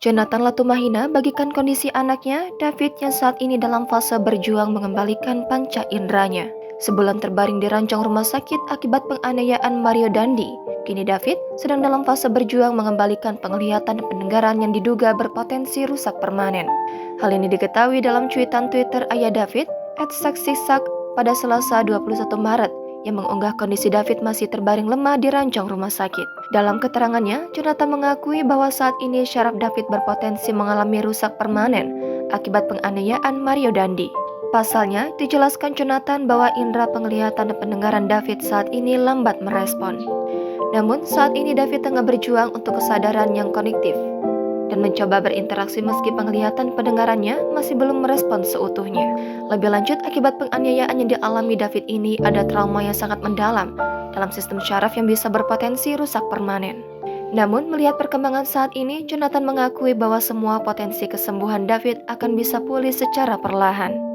Jonathan Latumahina bagikan kondisi anaknya, David yang saat ini dalam fase berjuang mengembalikan panca inderanya. Sebulan terbaring di ranjang rumah sakit akibat penganiayaan Mario Dandi, kini David sedang dalam fase berjuang mengembalikan penglihatan dan pendengaran yang diduga berpotensi rusak permanen. Hal ini diketahui dalam cuitan Twitter ayah David, @saksisak, pada Selasa 21 Maret, yang mengunggah kondisi David masih terbaring lemah di ranjang rumah sakit. Dalam keterangannya, Jonathan mengakui bahwa saat ini syaraf David berpotensi mengalami rusak permanen akibat penganiayaan Mario Dandi. Pasalnya, dijelaskan Jonathan bahwa indera penglihatan dan pendengaran David saat ini lambat merespon. Namun, saat ini David tengah berjuang untuk kesadaran yang kognitif dan mencoba berinteraksi meski penglihatan pendengarannya masih belum merespon seutuhnya. Lebih lanjut, akibat penganiayaan yang dialami David ini ada trauma yang sangat mendalam dalam sistem syaraf yang bisa berpotensi rusak permanen. Namun, melihat perkembangan saat ini, Jonathan mengakui bahwa semua potensi kesembuhan David akan bisa pulih secara perlahan.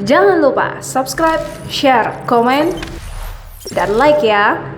Jangan lupa subscribe, share, komen, dan like ya.